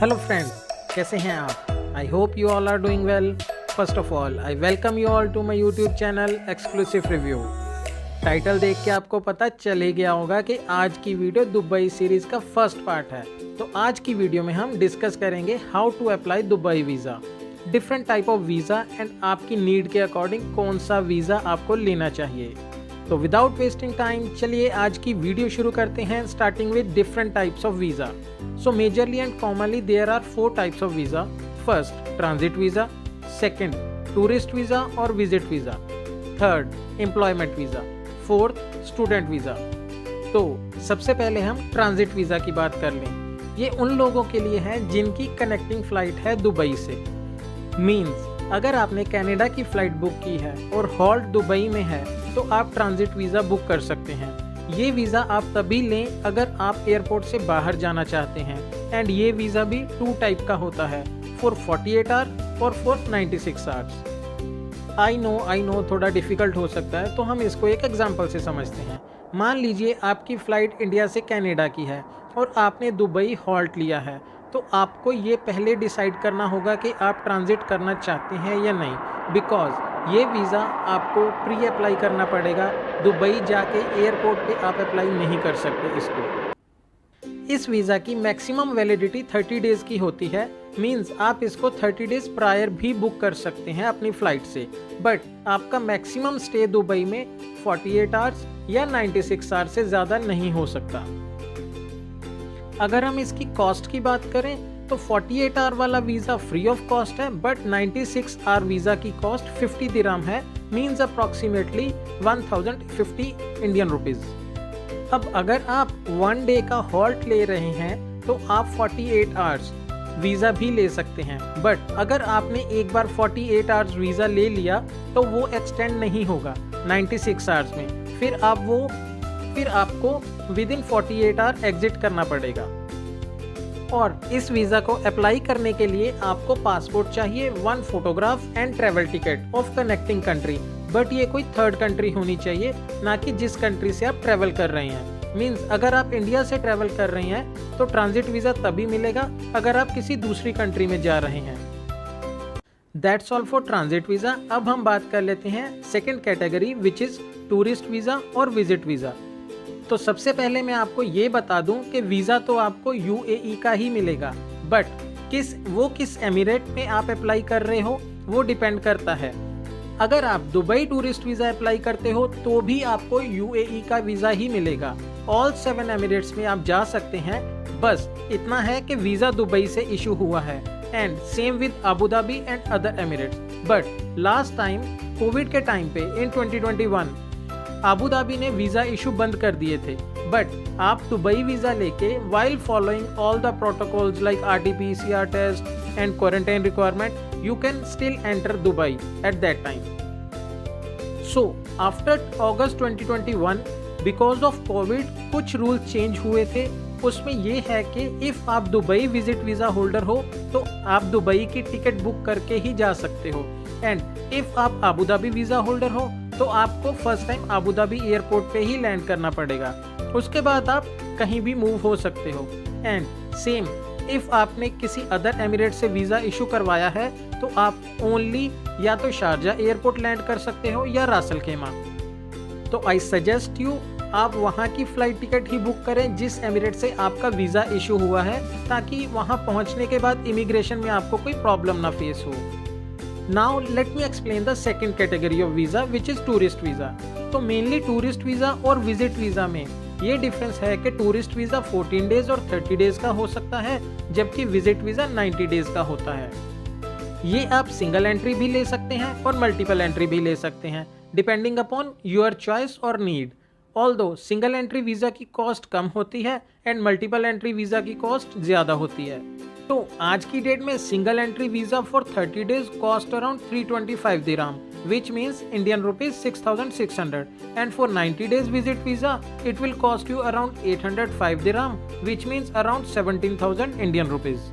Hello friends, कैसे हैं आप? I hope you all are doing well. First of all I welcome you all to my YouTube channel Exclusive Review. Title देख के आपको पता चल ही गया होगा कि आज की वीडियो दुबई सीरीज का फर्स्ट पार्ट है। तो आज की वीडियो में हम डिस्कस करेंगे how to apply Dubai visa, different type of visa and आपकी नीड के अकॉर्डिंग कौन सा वीज़ा आपको लेना चाहिए। तो विदाउट वेस्टिंग टाइम चलिए आज की वीडियो शुरू करते हैं, starting with different types of visa. So majorly and commonly there are 4 types of visa. First transit visa, second tourist visa और visit visa, third employment visa, fourth student visa. तो सबसे पहले हम ट्रांजिट वीज़ा की बात कर लें। ये उन लोगों के लिए है जिनकी कनेक्टिंग फ़्लाइट है दुबई से। मीन्स अगर आपने कनाडा की फ़्लाइट बुक की है और हॉल्ट दुबई में है तो आप ट्रांजिट वीज़ा बुक कर सकते हैं। ये वीज़ा आप तभी लें अगर आप एयरपोर्ट से बाहर जाना चाहते हैं। एंड ये वीज़ा भी 2 टाइप का होता है, फॉर 48 आवर और फॉर 96 आवर्स। आई नो थोड़ा डिफ़िकल्ट हो सकता है, तो हम इसको एक एग्जांपल से समझते हैं। मान लीजिए आपकी फ़्लाइट इंडिया से कनाडा की है और आपने दुबई हॉल्ट लिया है, तो आपको ये पहले डिसाइड करना होगा कि आप ट्रांजिट करना चाहते हैं या नहीं, बिकॉज ये वीज़ा आपको प्री अप्लाई करना पड़ेगा। दुबई जाके एयरपोर्ट पे आप अप्लाई नहीं कर सकते इसको। इस वीज़ा की मैक्सिमम वैलिडिटी 30 डेज़ की होती है। मींस आप इसको 30 डेज़ प्रायर भी बुक कर सकते हैं अपनी फ़्लाइट से, बट आपका मैक्सिमम स्टे दुबई में 48 आवर्स या 96 आवर्स से ज़्यादा नहीं हो सकता। अगर हम इसकी कॉस्ट की बात करें तो 48 आवर वाला वीज़ा फ्री ऑफ कॉस्ट है, बट 96 आवर वीज़ा की कॉस्ट 50 दिरहम है, मींस अप्रॉक्सीमेटली 1050 इंडियन रुपीज़। अब अगर आप 1 डे का हॉल्ट ले रहे हैं तो आप 48 आवर्स वीज़ा भी ले सकते हैं, बट अगर आपने एक बार 48 आवर्स वीज़ा ले लिया तो वो एक्सटेंड नहीं होगा 96 आवर्स में। फिर आपको विद इन 48 आवर एग्जिट करना पड़ेगा। और इस वीज़ा को अप्लाई करने के लिए आपको पासपोर्ट चाहिए, 1 photograph and travel ticket of connecting country. But ये कोई थर्ड कंट्री होनी चाहिए, ना कि जिस कंट्री से आप ट्रैवल कर रहे हैं। मींस अगर आप इंडिया से ट्रैवल कर रहे हैं तो ट्रांजिट वीज़ा तभी मिलेगा अगर आप किसी दूसरी कंट्री में जा रहे हैं। That's all for transit visa. अब हम बात कर लेते हैं second category, which is tourist visa और विजिट वीज़ा। तो सबसे पहले मैं आपको ये बता दूं कि वीज़ा तो आपको यूएई का ही मिलेगा, बट किस एमिरेट में आप अप्लाई कर रहे हो वो डिपेंड करता है। अगर आप दुबई टूरिस्ट वीज़ा अप्लाई करते हो तो भी आपको यूएई का वीज़ा ही मिलेगा। ऑल 7 एमिरेट्स में आप जा सकते हैं, बस इतना है कि वीज़ा दुबई से इशू हुआ है। And same with Abu Dhabi and other emirates. But last time covid के टाइम पे इन 2021 अबू धाबी ने वीज़ा इशू बंद कर दिए थे, बट आप दुबई वीज़ा लेके while following all the protocols like RT-PCR test and quarantine requirement, you can still enter Dubai at that time. So after August 2021 because of covid कुछ rule change हुए थे। उसमें ये है कि इफ़ आप दुबई विजिट वीज़ा होल्डर हो तो आप दुबई की टिकट बुक करके ही जा सकते हो। एंड इफ़ आप अबू धाबी वीज़ा होल्डर हो तो आपको first time Abu Dhabi airport पे ही लैंड करना पड़ेगा, उसके बाद आप कहीं भी मूव हो सकते हो। एंड सेम इफ़ आपने किसी अदर एमिरेट से वीज़ा इशू करवाया है तो आप ओनली या तो शारजा एयरपोर्ट लैंड कर सकते हो या रासल खेमा। तो आई सजेस्ट यू आप वहाँ की फ़्लाइट टिकट ही बुक करें जिस एमिरेट से आपका वीज़ा इशू हुआ है, ताकि वहाँ पहुँचने के बाद इमिग्रेशन में आपको कोई प्रॉब्लम ना फेस हो। Now let me explain the second category of visa, which is tourist visa. तो मेनली टूरिस्ट वीज़ा और विजिट वीज़ा में ये डिफरेंस है कि टूरिस्ट वीज़ा 14 डेज़ और 30 डेज़ का हो सकता है, जबकि विजिट वीज़ा 90 डेज़ का होता है। ये आप सिंगल एंट्री भी ले सकते हैं और मल्टीपल एंट्री भी ले सकते हैं, डिपेंडिंग अपॉन योर चॉइस और need. Although single entry visa की कॉस्ट कम होती है एंड मल्टीपल एंट्री वीज़ा की कॉस्ट ज़्यादा होती है। तो आज की डेट में single entry visa for 30 days cost around 325 dirham, which means Indian rupees 6,600, and for 90 days visit visa it will cost you around 805 dirham, which means around 17,000 Indian rupees.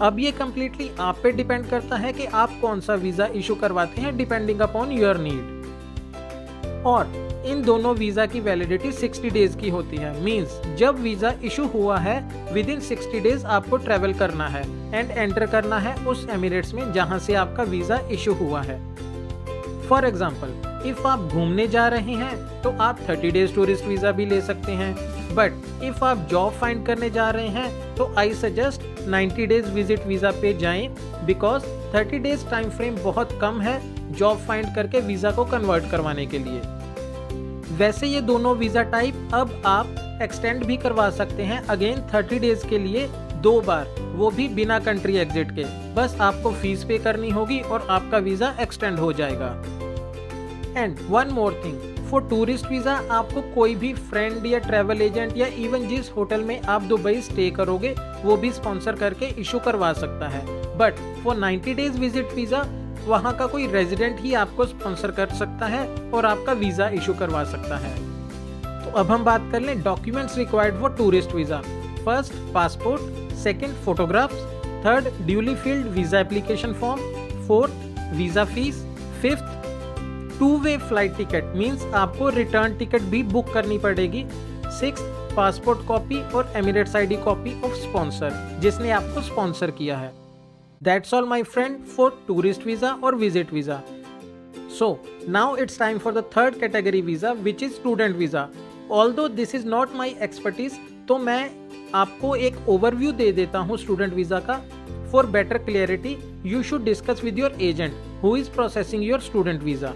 अब ये कम्प्लीटली आप पे डिपेंड करता है कि आप कौन सा वीज़ा इशू करवाते हैं डिपेंडिंग अपॉन योर नीड। और इन दोनों वीजा की वैलिडिटी 60 डेज की होती है। मींस जब वीजा इशू हुआ है विद इन 60 डेज आपको ट्रेवल करना है एंड एंटर करना है उस एमिरेट्स में जहां से आपका वीजा इशू हुआ है। फॉर एग्जाम्पल, इफ आप घूमने जा रहे हैं तो आप 30 डेज टूरिस्ट वीजा भी ले सकते हैं, बट इफ आप जॉब फाइंड करने जा रहे हैं तो I suggest 90 days visit visa पे जाएं, बिकॉज 30 डेज टाइम फ्रेम बहुत कम है जॉब फाइंड करके वीजा को कन्वर्ट करवाने के लिए। वैसे ये दोनों वीजा टाइप अब आप एक्सटेंड भी करवा सकते हैं अगेन 30 डेज के लिए 2 बार, वो भी बिना कंट्री एग्जिट के। बस आपको फीस पे करनी होगी और आपका वीजा एक्सटेंड हो जाएगा। And one more thing, for tourist visa आपको कोई भी फ्रेंड या ट्रैवल एजेंट या इवन जिस होटल में आप दुबई स्टे करोगे वो भी स्पॉन्सर करके इशू करवा सकता है, but for 90 days visit visa वहाँ का कोई रेजिडेंट ही आपको स्पॉन्सर कर सकता है और आपका वीजा इशू करवा सकता है। तो अब हम बात कर लें documents required for tourist visa. First passport, second photographs, third duly field visa application form, fourth visa fees, fifth two way flight ticket means आपको रिटर्न टिकट भी बुक करनी पड़ेगी, सिक्स्थ पासपोर्ट कॉपी और Emirates ID copy of sponsor जिसने आपको sponsor किया है। That's all my friend for tourist visa or visit visa. So now it's time for the third category visa which is student visa. Although this is not my expertise, तो मैं आपको एक overview दे देता हूँ student visa का। For better clarity, you should discuss with your agent who is processing your student visa.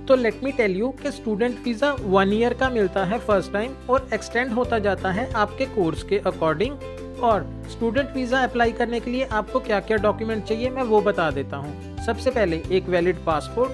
तो let me tell you कि student visa 1 year का मिलता है फर्स्ट टाइम और एक्सटेंड होता जाता है आपके कोर्स के अकॉर्डिंग। और स्टूडेंट वीजा अप्लाई करने के लिए आपको क्या क्या डॉक्यूमेंट चाहिए मैं वो बता देता हूँ। सबसे पहले एक valid passport,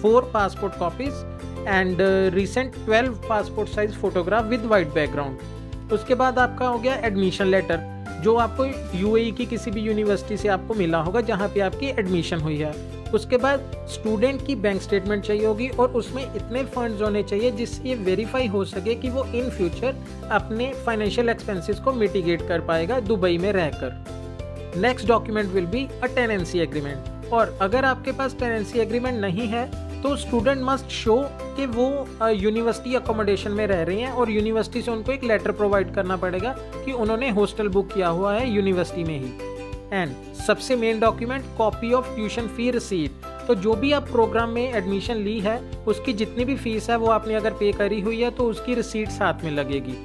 4 passport copies and recent 12 passport size photograph with white background. उसके बाद आपका हो गया एडमिशन लेटर जो आपको यूएई की किसी भी यूनिवर्सिटी से आपको मिला होगा जहाँ पे आपकी एडमिशन हुई है। उसके बाद स्टूडेंट की बैंक स्टेटमेंट चाहिए होगी और उसमें इतने फंड्स होने चाहिए जिससे ये वेरीफाई हो सके कि वो इन फ्यूचर अपने फाइनेंशियल एक्सपेंसेस को मिटिगेट कर पाएगा दुबई में रहकर। Next document will be a tenancy agreement, और अगर आपके पास टेनेंसी एग्रीमेंट नहीं है तो स्टूडेंट मस्ट शो कि वो यूनिवर्सिटी अकोमोडेशन में रह रहे हैं और यूनिवर्सिटी से उनको एक लेटर प्रोवाइड करना पड़ेगा कि उन्होंने हॉस्टल बुक किया हुआ है यूनिवर्सिटी में ही। एंड सबसे main document copy of tuition fee receipt, तो जो भी आप प्रोग्राम में एडमिशन ली है उसकी जितनी भी फीस है वो आपने अगर पे करी हुई है तो उसकी रिसीट साथ में लगेगी।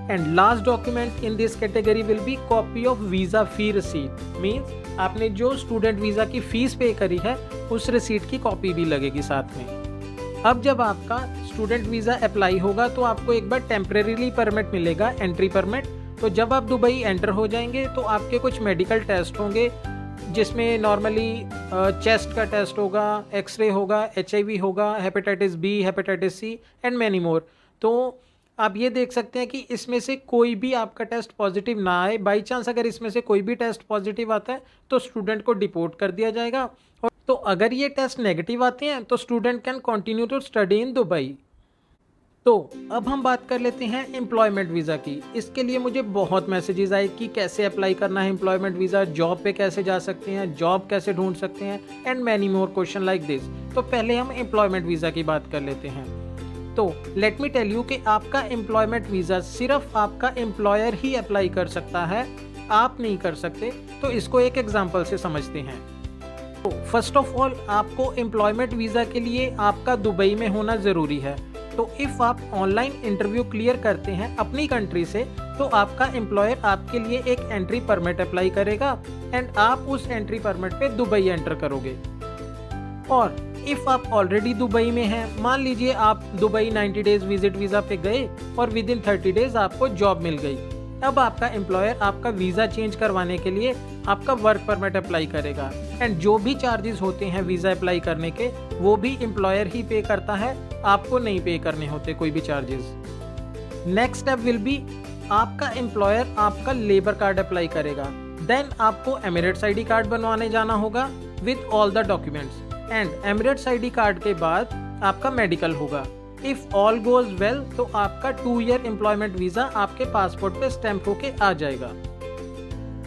And last document in this category will be copy of visa fee receipt, means आपने जो स्टूडेंट वीजा की फीस पे करी है उस रिसीट की कॉपी भी लगेगी साथ में। अब जब आपका स्टूडेंट वीजा अप्लाई होगा तो आपको एक बार टेम्परेरीली परमिट मिलेगा, एंट्री परमिट। तो जब आप दुबई एंटर हो जाएंगे तो आपके कुछ मेडिकल टेस्ट होंगे जिसमें नॉर्मली चेस्ट का टेस्ट होगा, एक्सरे होगा, HIV होगा, hepatitis B, hepatitis C and many more. तो आप ये देख सकते हैं कि इसमें से कोई भी आपका टेस्ट पॉजिटिव ना आए। बाई चांस अगर इसमें से कोई भी टेस्ट पॉजिटिव आता है तो स्टूडेंट को डिपोर्ट कर दिया जाएगा, और तो अगर ये टेस्ट नेगेटिव आते हैं तो student can continue to study in Dubai. तो अब हम बात कर लेते हैं एम्प्लॉयमेंट वीज़ा की। इसके लिए मुझे बहुत मैसेजेस आए कि कैसे अप्लाई करना है एम्प्लॉयमेंट वीज़ा, जॉब पे कैसे जा सकते हैं, जॉब कैसे ढूंढ सकते हैं and many more question like this. तो पहले हम एम्प्लॉयमेंट वीज़ा की बात कर लेते हैं। तो लेट मी टेल यू कि आपका एम्प्लॉयमेंट वीज़ा सिर्फ आपका एम्प्लॉयर ही अप्लाई कर सकता है, आप नहीं कर सकते। तो इसको एक एग्जाम्पल से समझते हैं। तो फर्स्ट ऑफ ऑल आपको एम्प्लॉयमेंट वीज़ा के लिए आपका दुबई में होना ज़रूरी है। तो इफ़ आप ऑनलाइन इंटरव्यू क्लियर करते हैं अपनी कंट्री से तो आपका एम्प्लॉयर आपके लिए एक एंट्री परमिट अप्लाई करेगा एंड आप उस एंट्री परमिट पे दुबई एंटर करोगे। और इफ़ आप ऑलरेडी दुबई में हैं, मान लीजिए आप दुबई 90 डेज विजिट वीज़ा पे गए और विद इन 30 डेज आपको जॉब मिल गई, अब आपका एम्प्लॉयर आपका वीज़ा चेंज करवाने के लिए आपका वर्क परमिट अप्लाई करेगा एंड जो भी चार्जेस होते हैं वीज़ा अप्लाई करने के वो भी एम्प्लॉयर ही पे करता है, आपको नहीं पे करने होते कोई भी charges. Next step will be आपका एम्प्लॉयर आपका लेबर कार्ड अप्लाई करेगा, देन आपको एमिरेट्स आईडी कार्ड बनवाने जाना होगा with all the documents and Emirates ID card के बाद आपका मेडिकल होगा। इफ ऑल गोज वेल तो आपका 2 ईयर एम्प्लॉयमेंट वीज़ा आपके पासपोर्ट पे स्टैंप होके आ जाएगा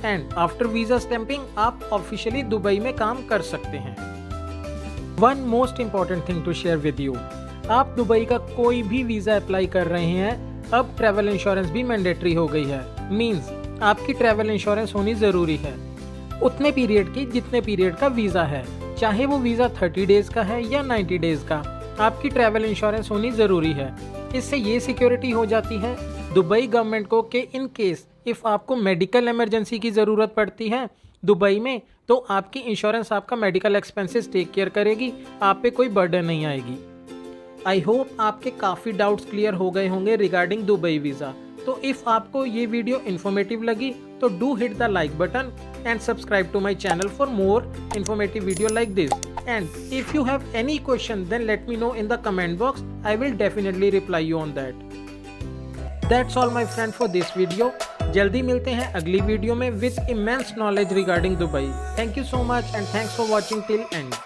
एंड आफ्टर वीज़ा स्टैंपिंग आप ऑफिशियली दुबई में काम कर सकते हैं। One most important thing to share with you, आप दुबई का कोई भी वीज़ा अप्लाई कर रहे हैं, अब ट्रैवल इंश्योरेंस भी मैंडेटरी हो गई है। मींस आपकी ट्रैवल इंश्योरेंस होनी ज़रूरी है उतने पीरियड की जितने पीरियड का वीज़ा है, चाहे वो वीज़ा 30 डेज़ का है या 90 डेज़ का, आपकी ट्रैवल इंश्योरेंस होनी ज़रूरी है। इससे ये सिक्योरिटी हो जाती है दुबई गवर्नमेंट को कि इन केस इफ़ आपको मेडिकल इमरजेंसी की ज़रूरत पड़ती है दुबई में, तो आपकी इंश्योरेंस आपका मेडिकल एक्सपेंसेस टेक केयर करेगी, आप पे कोई बर्डन नहीं आएगी। आई होप आपके काफ़ी डाउट्स क्लियर हो गए होंगे रिगार्डिंग दुबई वीज़ा। तो इफ़ आपको ये वीडियो इन्फॉर्मेटिव लगी तो do hit the like button and subscribe to my channel for more informative video like this. And if you have any question, then let me know in the comment box. I will definitely reply you on that. That's all my friend for this video. जल्दी मिलते हैं अगली video में with immense knowledge regarding Dubai. Thank you so much and thanks for watching till end.